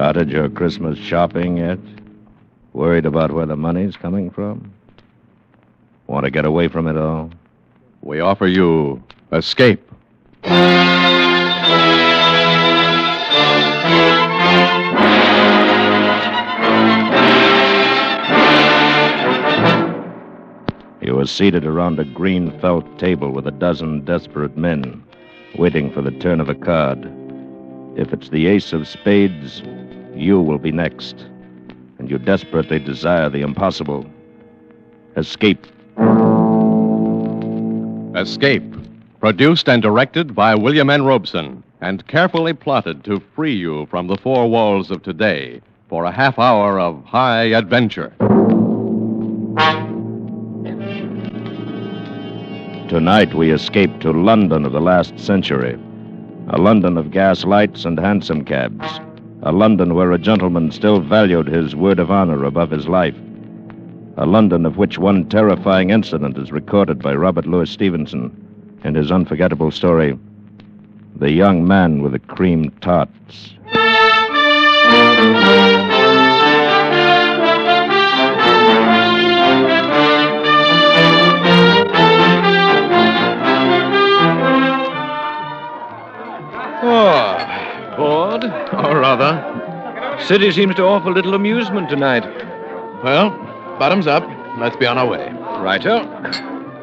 Started your Christmas shopping yet? Worried about where the money's coming from? Want to get away from it all? We offer you escape. You were seated around a green felt table with a dozen desperate men, waiting for the turn of a card. If it's the ace of spades, you will be next. And you desperately desire the impossible. Escape. Escape. Produced and directed by William N. Robeson, and carefully plotted to free you from the four walls of today for a half hour of high adventure. Tonight we escape to London of the last century. A London of gas lights and hansom cabs. A London where a gentleman still valued his word of honor above his life. A London of which one terrifying incident is recorded by Robert Louis Stevenson in his unforgettable story, The Young Man with the Cream Tarts. Oh, bored? Or rather. City seems to offer little amusement tonight. Well, bottoms up. Let's be on our way. Righto.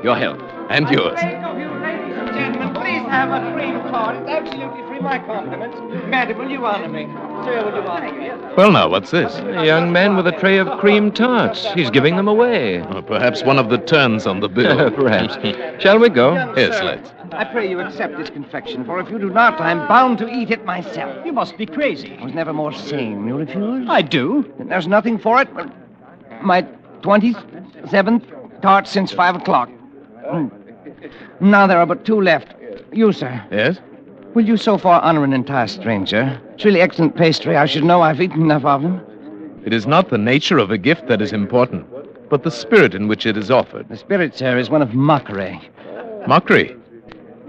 Your health. And yours. Ladies and gentlemen, please have a cream tart. It's absolutely free. My compliments. Madam, will you honor me? Sir, will you honor me? Well, now, what's this? A young man with a tray of cream tarts. He's giving them away. Perhaps one of the turns on the bill. Perhaps. Shall we go? Yes, Sir, let's. I pray you accept this confection, for if you do not, I'm bound to eat it myself. You must be crazy. I was never more sane. You refuse? I do. And there's nothing for it but my 27th tart since 5 o'clock. Now there are but two left. You, sir. Yes? Will you so far honor an entire stranger? It's really excellent pastry. I should know I've eaten enough of them. It is not the nature of a gift that is important, but the spirit in which it is offered. The spirit, sir, is one of mockery. Mockery?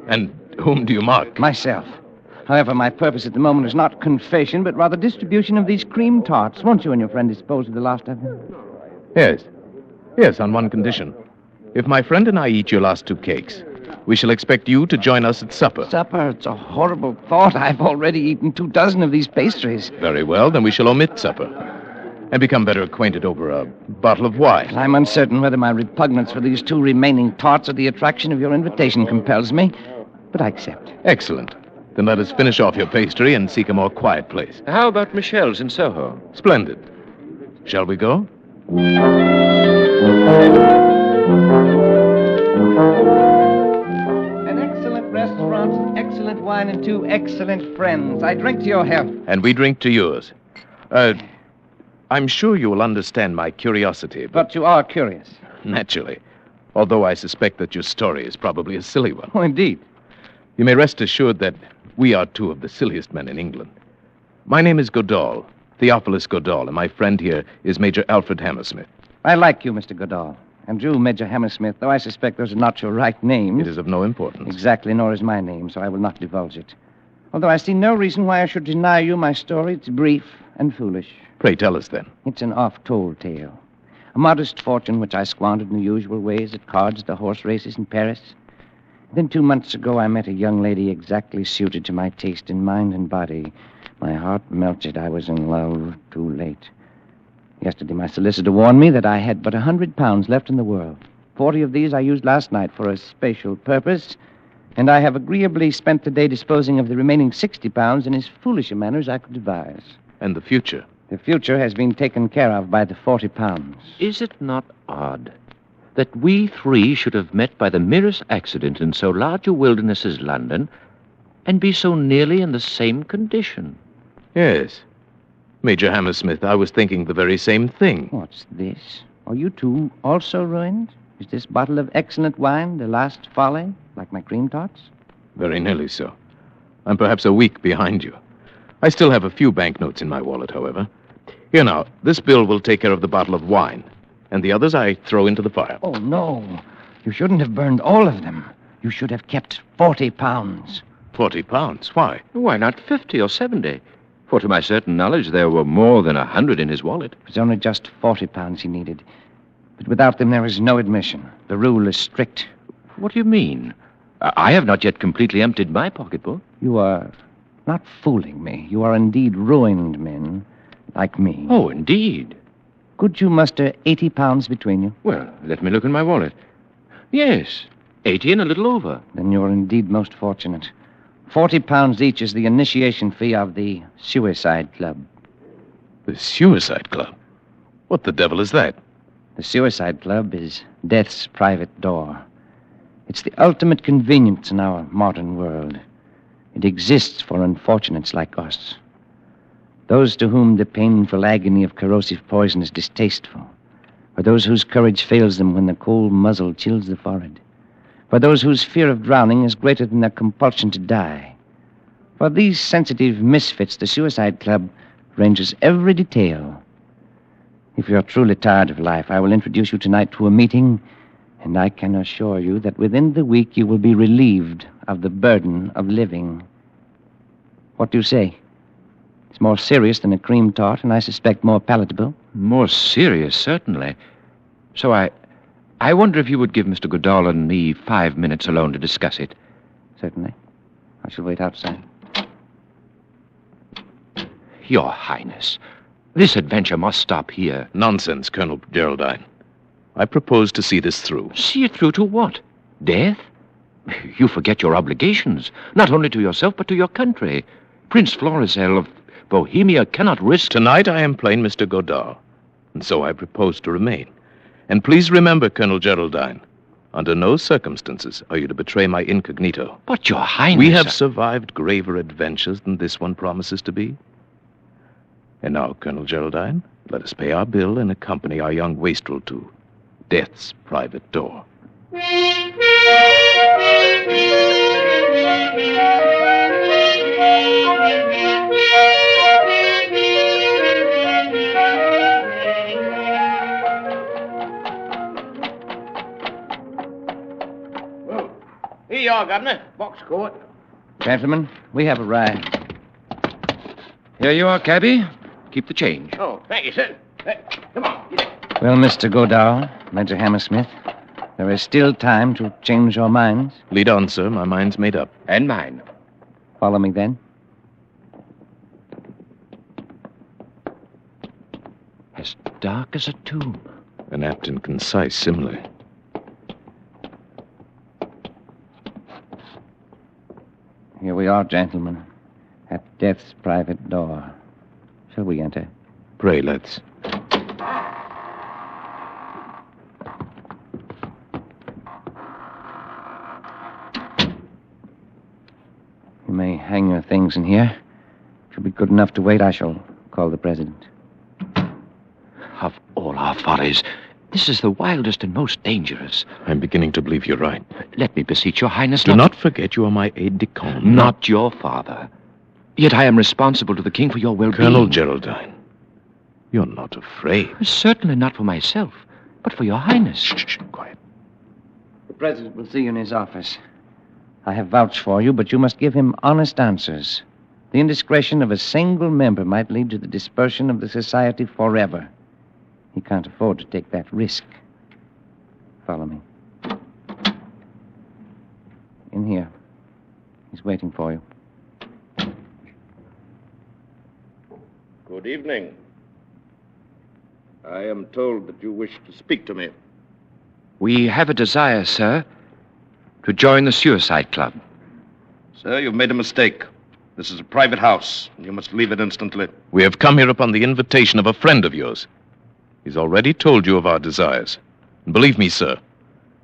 And whom do you mock? Myself. However, my purpose at the moment is not confession, but rather distribution of these cream tarts. Won't you and your friend dispose of the last of them? Yes. Yes, on one condition. If my friend and I eat your last two cakes, we shall expect you to join us at supper. Supper? It's a horrible thought. I've already eaten 24 of these pastries. Very well, then we shall omit supper and become better acquainted over a bottle of wine. I'm uncertain whether my repugnance for these two remaining tarts or the attraction of your invitation compels me, but I accept. Excellent. Then let us finish off your pastry and seek a more quiet place. How about Michelle's in Soho? Splendid. Shall we go? An excellent restaurant, excellent wine, and two excellent friends. I drink to your health. And we drink to yours. I'm sure you will understand my curiosity, But you are curious. naturally, although I suspect that your story is probably a silly one. Oh, indeed. You may rest assured that we are two of the silliest men in England. My name is Goodall, Theophilus Goodall, and my friend here is Major Alfred Hammersmith. I like you, Mr. Goodall. And you, Major Hammersmith, though I suspect those are not your right names. It is of no importance. Exactly, nor is my name, so I will not divulge it. Although I see no reason why I should deny you my story. It's brief and foolish. Pray tell us then. It's an oft-told tale. A modest fortune which I squandered in the usual ways at cards, the horse races in Paris. Then 2 months ago, I met a young lady exactly suited to my taste in mind and body. My heart melted. I was in love too late. Yesterday, my solicitor warned me that I had but £100 left in the world. 40 of these I used last night for a special purpose, and I have agreeably spent the day disposing of the remaining £60 in as foolish a manner as I could devise. And the future? The future has been taken care of by the £40. Is it not odd that we three should have met by the merest accident in so large a wilderness as London and be so nearly in the same condition? Yes. Major Hammersmith, I was thinking the very same thing. What's this? Are you two also ruined? Is this bottle of excellent wine the last folly, like my cream tarts? Very nearly so. I'm perhaps a week behind you. I still have a few banknotes in my wallet, however. Here now, this bill will take care of the bottle of wine, and the others I throw into the fire. Oh, no. You shouldn't have burned all of them. You should have kept £40. £40? Why? Why not 50 or 70? For to my certain knowledge, there were more than 100 in his wallet. It was only just 40 pounds he needed. But without them, there is no admission. The rule is strict. What do you mean? I have not yet completely emptied my pocketbook. You are not fooling me. You are indeed ruined men, like me. Oh, indeed. Could you muster 80 pounds between you? Well, let me look in my wallet. Yes, 80 and a little over. Then you're indeed most fortunate. 40 pounds each is the initiation fee of the Suicide Club. The Suicide Club? What the devil is that? The Suicide Club is death's private door. It's the ultimate convenience in our modern world. It exists for unfortunates like us. Those to whom the painful agony of corrosive poison is distasteful. For those whose courage fails them when the cold muzzle chills the forehead. For those whose fear of drowning is greater than their compulsion to die. For these sensitive misfits, the Suicide Club ranges every detail. If you're truly tired of life, I will introduce you tonight to a meeting, and I can assure you that within the week you will be relieved of the burden of living. What do you say? It's more serious than a cream tart, and I suspect more palatable. More serious, certainly. So I wonder if you would give Mr. Goodall and me 5 minutes alone to discuss it. Certainly. I shall wait outside. Your Highness, this adventure must stop here. Nonsense, Colonel Geraldine. I propose to see this through. See it through to what? Death? You forget your obligations, not only to yourself, but to your country. Prince Florizel of Bohemia cannot risk... Tonight I am plain Mr. Godard, and so I propose to remain. And please remember, Colonel Geraldine, under no circumstances are you to betray my incognito. But, Your Highness... We have survived graver adventures than this one promises to be. And now, Colonel Geraldine, let us pay our bill and accompany our young wastrel to death's private door. Here you are, Governor. Box court. Gentlemen, we have arrived. Here you are, cabby. Keep the change. Oh, thank you, sir. Come on. Get it. Well, Mr. Godard, Major Hammersmith, there is still time to change your minds. Lead on, sir. My mind's made up. And mine. Follow me, then. As dark as a tomb. An apt and concise simile. Here we are, gentlemen, at death's private door. Shall we enter? Pray, let's. You may hang your things in here. If you'll be good enough to wait, I shall call the president. Of all our follies, this is the wildest and most dangerous. I'm beginning to believe you're right. Let me beseech Your Highness Do not forget you are my aide-de-camp. Not your father. Yet I am responsible to the king for your well-being. Colonel Geraldine, you're not afraid. Certainly not for myself, but for Your Highness. Shh, quiet. The president will see you in his office. I have vouched for you, but you must give him honest answers. The indiscretion of a single member might lead to the dispersion of the society forever. He can't afford to take that risk. Follow me. In here. He's waiting for you. Good evening. I am told that you wish to speak to me. We have a desire, sir, to join the Suicide Club. Sir, you've made a mistake. This is a private house, and you must leave it instantly. We have come here upon the invitation of a friend of yours. He's already told you of our desires. And believe me, sir,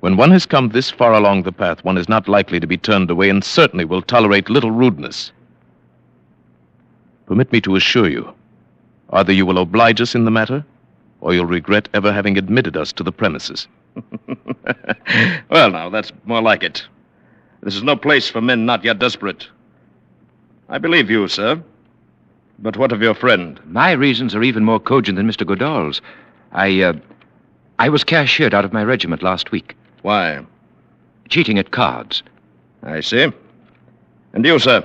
when one has come this far along the path, one is not likely to be turned away and certainly will tolerate little rudeness. Permit me to assure you, either you will oblige us in the matter, or you'll regret ever having admitted us to the premises. Well, now, that's more like it. This is no place for men not yet desperate. I believe you, sir. But what of your friend? My reasons are even more cogent than Mr. Goodall's. I was cashiered out of my regiment last week. Why? Cheating at cards. I see. And you, sir?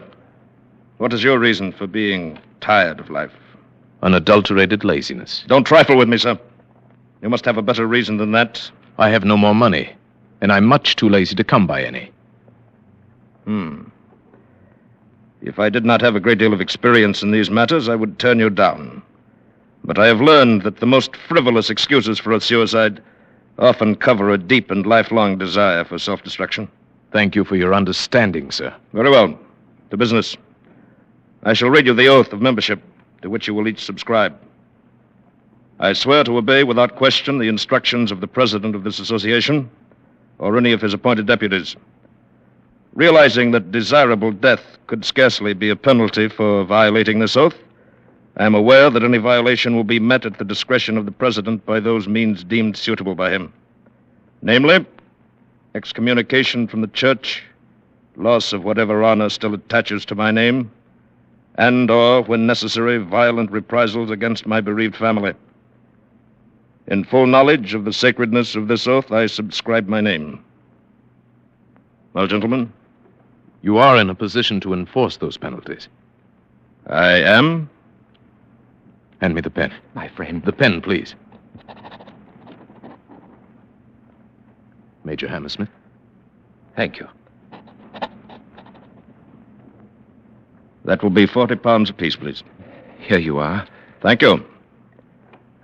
What is your reason for being tired of life. Unadulterated laziness. Don't trifle with me, sir. You must have a better reason than that. I have no more money, and I'm much too lazy to come by any. If I did not have a great deal of experience in these matters, I would turn you down. But I have learned that the most frivolous excuses for a suicide often cover a deep and lifelong desire for self-destruction. Thank you for your understanding, sir. Very well. To business. I shall read you the oath of membership to which you will each subscribe. I swear to obey without question the instructions of the president of this association or any of his appointed deputies. Realizing that desirable death could scarcely be a penalty for violating this oath, I am aware that any violation will be met at the discretion of the president by those means deemed suitable by him. Namely, excommunication from the church, loss of whatever honor still attaches to my name, and/or, when necessary, violent reprisals against my bereaved family. In full knowledge of the sacredness of this oath, I subscribe my name. Well, gentlemen? You are in a position to enforce those penalties. I am. Hand me the pen. My friend. The pen, please. Major Hammersmith. Thank you. That will be £40 apiece, please. Here you are. Thank you.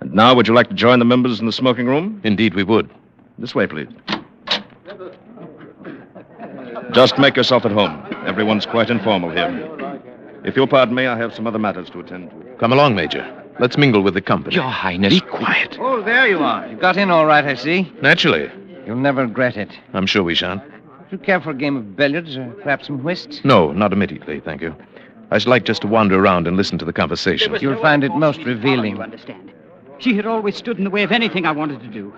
And now, would you like to join the members in the smoking room? Indeed, we would. This way, please. Just make yourself at home. Everyone's quite informal here. If you'll pardon me, I have some other matters to attend to. Come along, Major. Let's mingle with the company. Your Highness. Be quiet. Oh, there you are. You got in all right, I see. Naturally. You'll never regret it. I'm sure we shan't. Do you care for a game of billiards or perhaps some whist? No, not immediately, thank you. I should like just to wander around and listen to the conversation. You'll find it most revealing. You understand. She had always stood in the way of anything I wanted to do.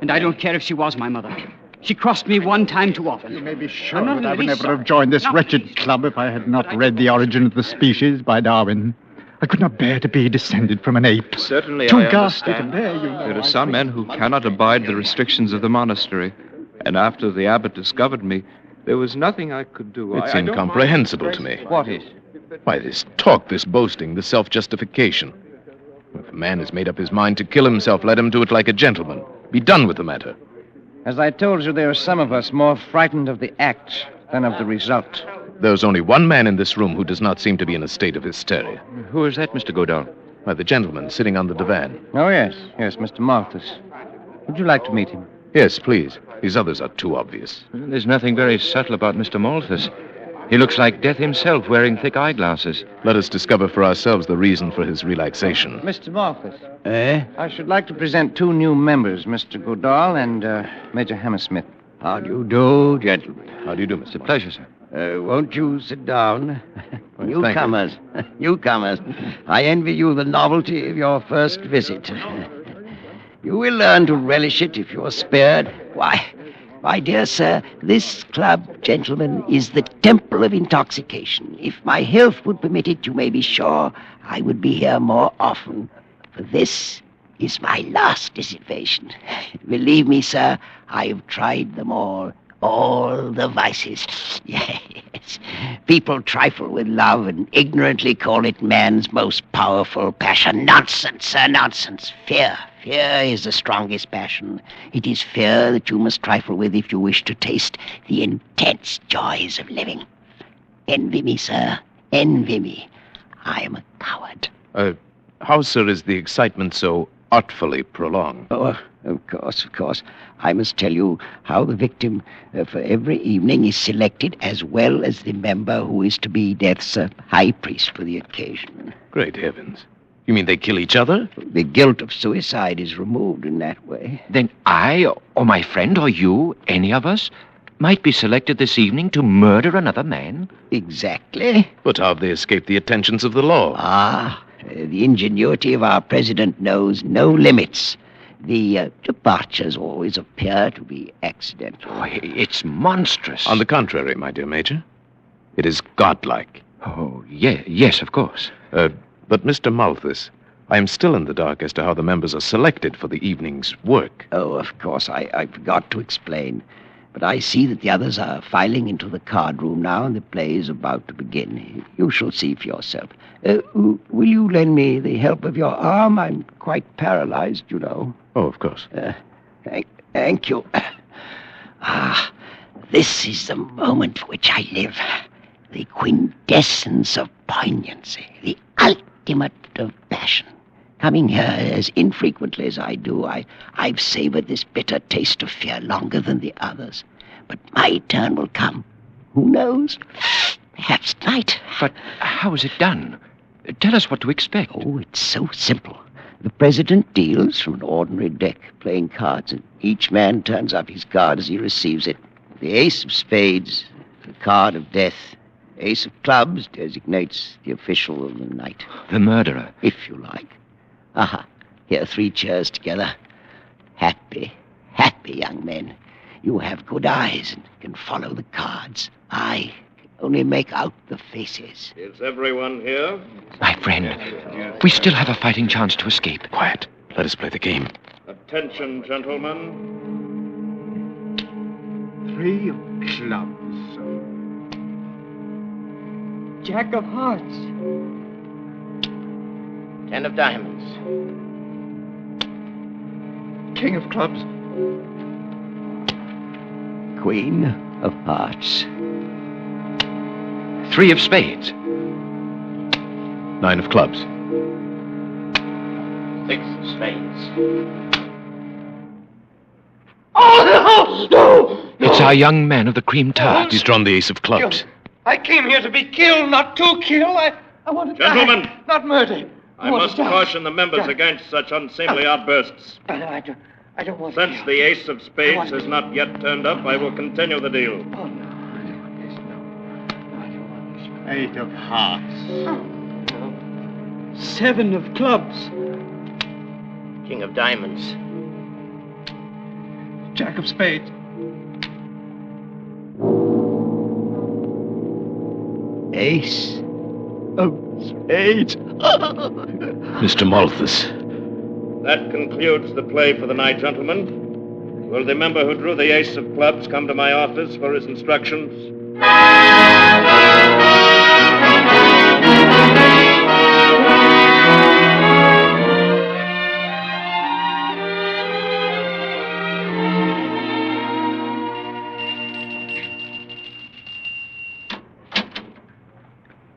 And I don't care if she was my mother. She crossed me one time too often. You may be sure I'm not that I would really never sorry. have joined this No, wretched please. club if I had not read The Origin of the Species by Darwin. I could not bear to be descended from an ape. Certainly, Too I ghastly to understand. bear, you know. There are some men who cannot abide the restrictions of the monastery. And after the abbot discovered me, there was nothing I could do. It's I don't incomprehensible mind to me. What is? Why, this talk, this boasting, this self-justification. If a man has made up his mind to kill himself, let him do it like a gentleman. Be done with the matter. As I told you, there are some of us more frightened of the act than of the result. There's only one man in this room who does not seem to be in a state of hysteria. Who is that, Mr. Godall? Why, the gentleman sitting on the divan. Oh, yes. Yes, Mr. Malthus. Would you like to meet him? Yes, please. These others are too obvious. There's nothing very subtle about Mr. Malthus. He looks like death himself, wearing thick eyeglasses. Let us discover for ourselves the reason for his relaxation. Mr. Malthus. I should like to present two new members, Mr. Godall and Major Hammersmith. How do you do, gentlemen? How do you do, Mr. It's a pleasure, sir. Won't you sit down? Well, Newcomers. Newcomers. I envy you the novelty of your first visit. You will learn to relish it if you're spared. Why, my dear sir, this club, gentlemen, is the temple of intoxication. If my health would permit it, you may be sure I would be here more often. For this is my last dissipation. Believe me, sir, I have tried them all the vices. Yes. People trifle with love and ignorantly call it man's most powerful passion. Nonsense, sir, nonsense. Fear. Fear is the strongest passion. It is fear that you must trifle with if you wish to taste the intense joys of living. Envy me, sir. Envy me. I am a coward. How, sir, is the excitement so artfully prolonged? Oh, of course. I must tell you how the victim for every evening is selected, as well as the member who is to be death's high priest for the occasion. Great heavens. You mean they kill each other? The guilt of suicide is removed in that way. Then I, or my friend, or you, any of us, might be selected this evening to murder another man? Exactly. But how have they escaped the attentions of the law? The ingenuity of our president knows no limits. The departures always appear to be accidental. Oh, it's monstrous. On the contrary, my dear Major, it is godlike. Oh, yes, of course. But Mr. Malthus, I am still in the dark as to how the members are selected for the evening's work. Oh, of course, I forgot to explain. But I see that the others are filing into the card room now, and the play is about to begin. You shall see for yourself. Will you lend me the help of your arm? I'm quite paralyzed, you know. Oh, of course. Thank you. This is the moment for which I live. The quintessence of poignancy, the ultimate of passion. Coming here as infrequently as I do, I've savored this bitter taste of fear longer than the others. But my turn will come. Who knows? Perhaps tonight. But how is it done? Tell us what to expect. Oh, it's so simple. The president deals from an ordinary deck, playing cards, and each man turns up his card as he receives it. The ace of spades, the card of death. Ace of clubs designates the official of the night. The murderer. If you like. Here, 3 chairs together. Happy young men. You have good eyes and can follow the cards. I can only make out the faces. Is everyone here? My friend, we still have a fighting chance to escape. Quiet. Let us play the game. Attention, gentlemen. 3 of clubs. Jack of hearts. 10 of diamonds. King of clubs. Queen of hearts. 3 of spades. 9 of clubs. 6 of spades. Oh, no! It's our young man of the cream tarts. He's drawn the ace of clubs. I came here to be killed, not to kill. I want to Gentlemen! die, not murder. I must caution the members against such unseemly outbursts. I don't want to Since the ace of spades has not yet turned up, I will continue the deal. Oh, no, I don't want this, no. I don't want this. 8 of hearts. No. 7 of clubs. King of diamonds. Jack of spades. Ace of spades. Mr. Malthus. That concludes the play for the night, gentlemen. Will the member who drew the ace of clubs come to my office for his instructions?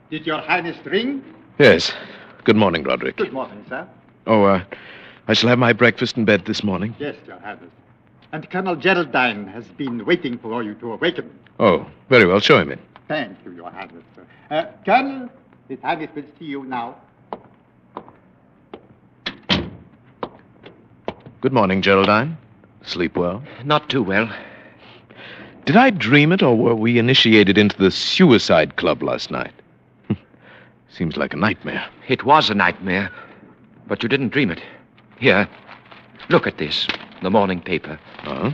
Did your highness ring? Yes. Good morning, Roderick. Good morning, sir. Oh, I shall have my breakfast in bed this morning. Yes, your highness. And Colonel Geraldine has been waiting for you to awaken. Oh, very well. Show him in. Thank you, your highness. Colonel, his highness will see you now. Good morning, Geraldine. Sleep well? Not too well. Did I dream it, or were we initiated into the suicide club last night? Seems like a nightmare. It was a nightmare, but you didn't dream it. Here, look at this, the morning paper. Huh?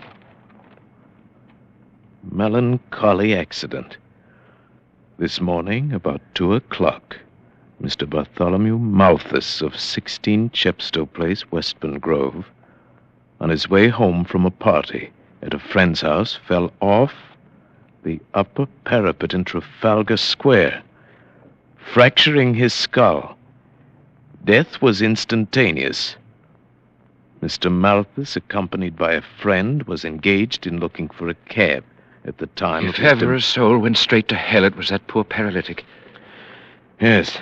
Melancholy accident. This morning, about 2 o'clock, Mr. Bartholomew Malthus of 16 Chepstow Place, Westbourne Grove, on his way home from a party at a friend's house, fell off the upper parapet in Trafalgar Square, fracturing his skull. Death was instantaneous. Mr. Malthus, accompanied by a friend, was engaged in looking for a cab at the time If ever a soul went straight to hell, it was that poor paralytic. Yes,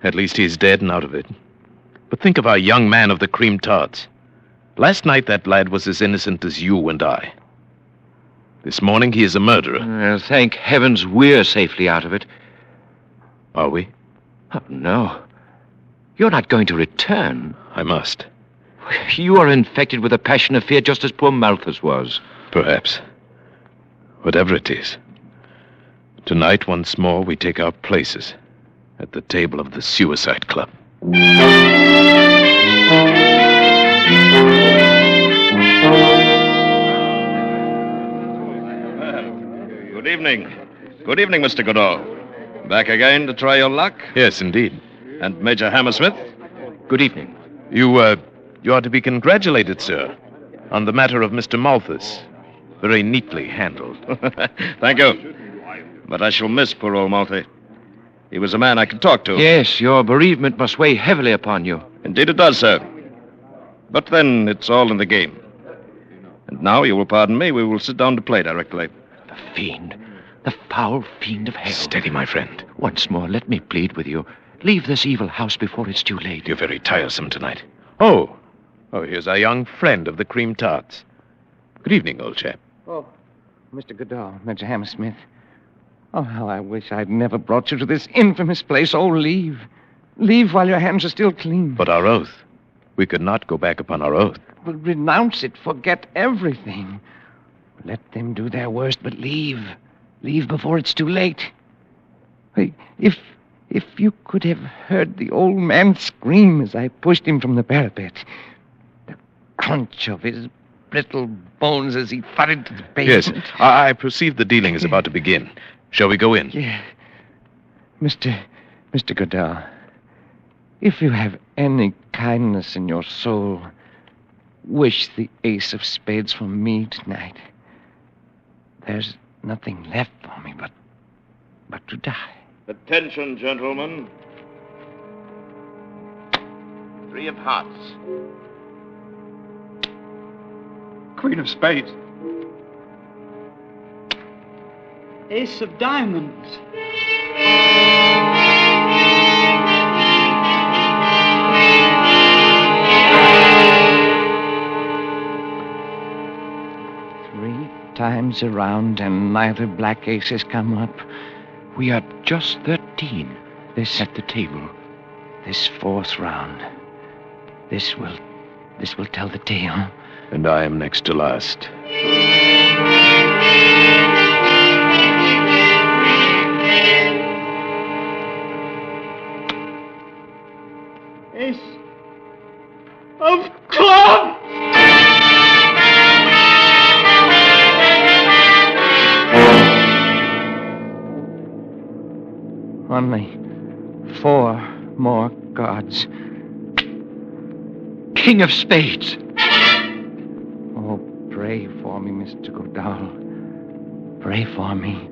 at least he's dead and out of it. But think of our young man of the cream tarts. Last night that lad was as innocent as you and I. This morning he is a murderer. Well, thank heavens we're safely out of it. Are we? Oh, no. You're not going to return. I must. You are infected with a passion of fear just as poor Malthus was. Perhaps. Whatever it is. Tonight, once more, we take our places at the table of the Suicide Club. Good evening. Good evening, Mr. Godot. Back again to try your luck? Yes, indeed. And Major Hammersmith? Good evening. You are to be congratulated, sir, on the matter of Mr. Malthus. Very neatly handled. Thank you. But I shall miss poor old Malthy. He was a man I could talk to. Yes, your bereavement must weigh heavily upon you. Indeed it does, sir. But then it's all in the game. And now, you will pardon me, we will sit down to play directly. The fiend. The foul fiend of hell. Steady, my friend. Once more, let me plead with you. Leave this evil house before it's too late. You're very tiresome tonight. Oh, here's our young friend of the cream tarts. Good evening, old chap. Oh, Mr. Goodall, Major Hammersmith. Oh, how I wish I'd never brought you to this infamous place. Oh, leave. Leave while your hands are still clean. But our oath. We could not go back upon our oath. Well, renounce it. Forget everything. Let them do their worst, but leave. Leave before it's too late. Hey, if you could have heard the old man scream as I pushed him from the parapet, the crunch of his brittle bones as he thudded to the pavement. Yes, I perceive the dealing is about to begin. Shall we go in? Yeah. Mr. Goodall, if you have any kindness in your soul, wish the ace of spades for me tonight. There's nothing left for me but to die. Attention, gentlemen. 3 of hearts. Queen of spades. Ace of diamonds. Three times around and neither black ace has come up. We are just 13 at the table. This fourth round. This will tell the tale. And I am next to last. Ace of clubs! Only 4 more cards. King of spades. Oh, pray for me, Mr. Goodall. Pray for me.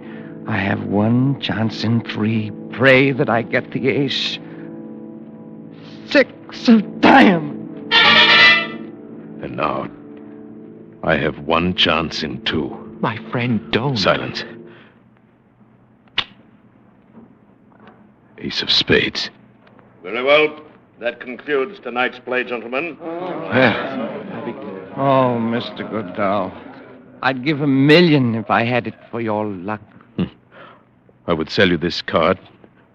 I have 1 chance in 3. Pray that I get the ace. 6 of diamonds. And now, I have 1 chance in 2. My friend, don't. Silence. Ace of spades. Very well. That concludes tonight's play, gentlemen. Oh, Mr. Goodall. I'd give $1 million if I had it for your luck. I would sell you this card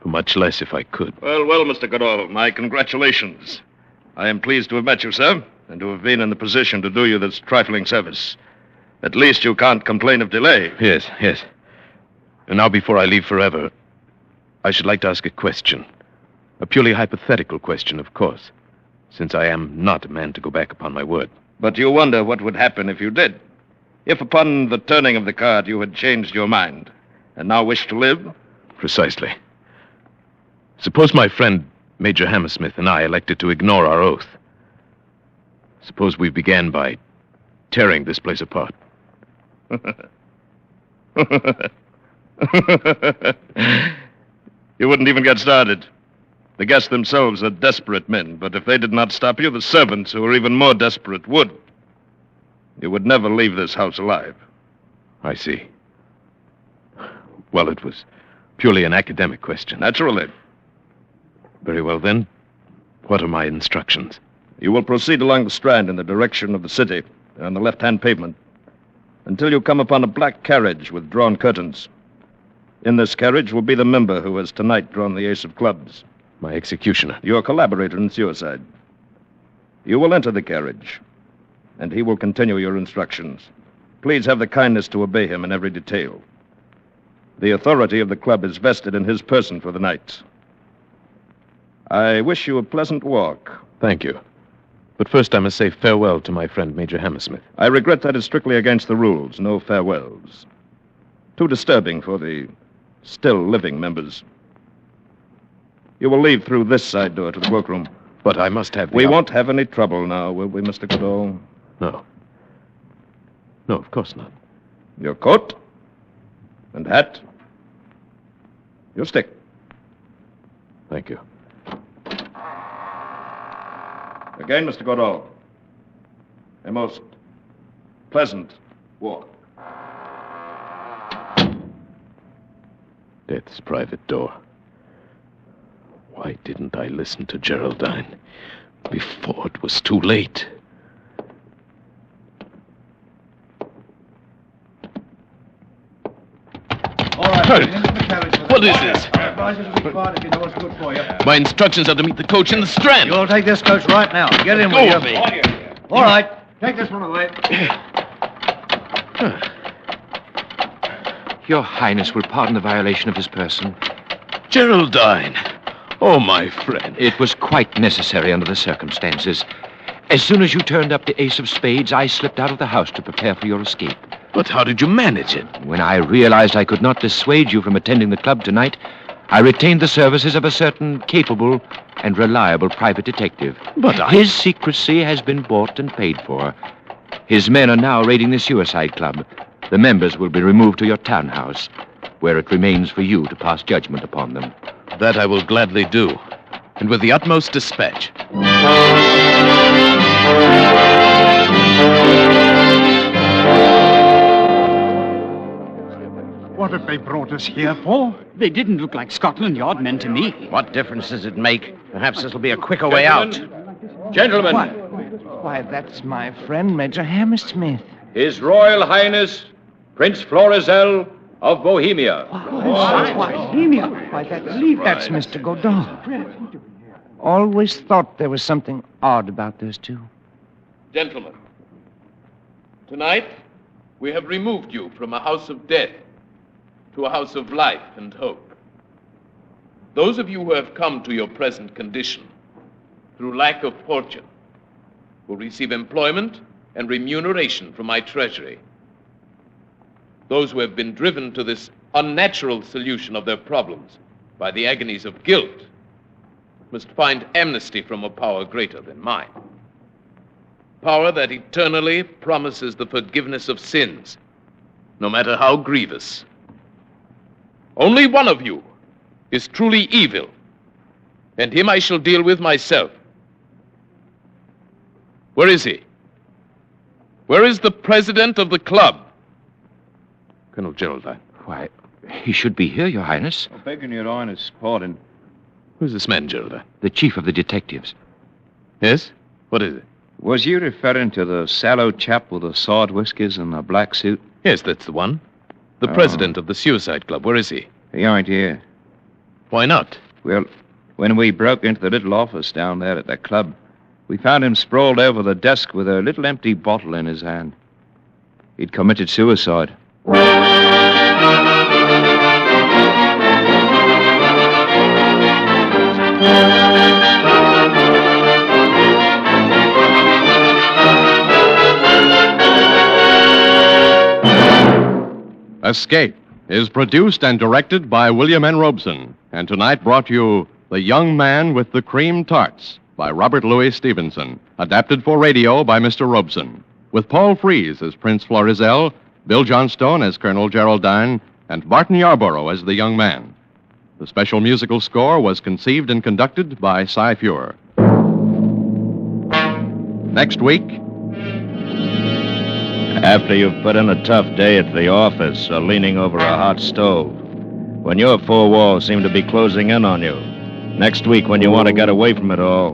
for much less if I could. Well, Mr. Goodall, my congratulations. I am pleased to have met you, sir, and to have been in the position to do you this trifling service. At least you can't complain of delay. Yes. And now, before I leave forever, I should like to ask a question. A purely hypothetical question, of course, since I am not a man to go back upon my word. But you wonder what would happen if you did. If upon the turning of the card you had changed your mind and now wish to live? Precisely. Suppose my friend, Major Hammersmith, and I elected to ignore our oath. Suppose we began by tearing this place apart. You wouldn't even get started. The guests themselves are desperate men, but if they did not stop you, the servants, who are even more desperate, would. You would never leave this house alive. I see. Well, it was purely an academic question. Naturally. Very well, then. What are my instructions? You will proceed along the Strand in the direction of the city, on the left-hand pavement, until you come upon a black carriage with drawn curtains. In this carriage will be the member who has tonight drawn the ace of clubs. My executioner. Your collaborator in suicide. You will enter the carriage, and he will continue your instructions. Please have the kindness to obey him in every detail. The authority of the club is vested in his person for the night. I wish you a pleasant walk. Thank you. But first I must say farewell to my friend, Major Hammersmith. I regret that is strictly against the rules. No farewells. Too disturbing for the still living members. You will leave through this side door to the workroom. But I must have We won't have any trouble now, will we, Mr. Goodall? No. No, of course not. Your coat? And hat? Your stick? Thank you. Again, Mr. Goodall. A most pleasant walk. Death's private door. Why didn't I listen to Geraldine before it was too late? All right. What is this? My instructions are to meet the coach in the Strand. You'll take this coach right now. Get in Go with with me. All right. Take this one away. Your Highness will pardon the violation of his person. Geraldine. Oh, my friend. It was quite necessary under the circumstances. As soon as you turned up the ace of spades, I slipped out of the house to prepare for your escape. But how did you manage it? When I realized I could not dissuade you from attending the club tonight, I retained the services of a certain capable and reliable private detective. But His secrecy has been bought and paid for. His men are now raiding the suicide club. The members will be removed to your townhouse, where it remains for you to pass judgment upon them. That I will gladly do, and with the utmost dispatch. What have they brought us here for? They didn't look like Scotland Yard men to me. What difference does it make? Perhaps this will be a quicker way out. Gentlemen, Why, that's my friend, Major Hammersmith. His Royal Highness, Prince Florizel of Bohemia. That's Mr. Godot. Always thought there was something odd about those two. Gentlemen, tonight we have removed you from a house of death to a house of life and hope. Those of you who have come to your present condition through lack of fortune will receive employment and remuneration from my treasury. Those who have been driven to this unnatural solution of their problems by the agonies of guilt must find amnesty from a power greater than mine. Power that eternally promises the forgiveness of sins, no matter how grievous. Only one of you is truly evil, and him I shall deal with myself. Where is he? Where is the president of the club? Colonel Geraldine. Why, he should be here, Your Highness. Begging your Highness pardon. Who's this man, Geraldine? The chief of the detectives. Yes? What is it? Was you referring to the sallow chap with the side whiskers and the black suit? Yes, that's the one. The president of the suicide club. Where is he? He ain't here. Why not? Well, when we broke into the little office down there at the club, we found him sprawled over the desk with a little empty bottle in his hand. He'd committed suicide. Escape is produced and directed by William N. Robeson, and tonight brought you The Young Man with the Cream Tarts by Robert Louis Stevenson, adapted for radio by Mr. Robeson, with Paul Frees as Prince Florizel, Bill Johnstone as Colonel Geraldine, and Barton Yarborough as the young man. The special musical score was conceived and conducted by Cy Feuer. Next week, After you've put in a tough day at the office or leaning over a hot stove, when your four walls seem to be closing in on you, next week when you want to get away from it all,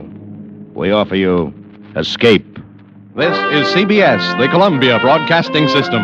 we offer you Escape. this is CBS, the Columbia Broadcasting System.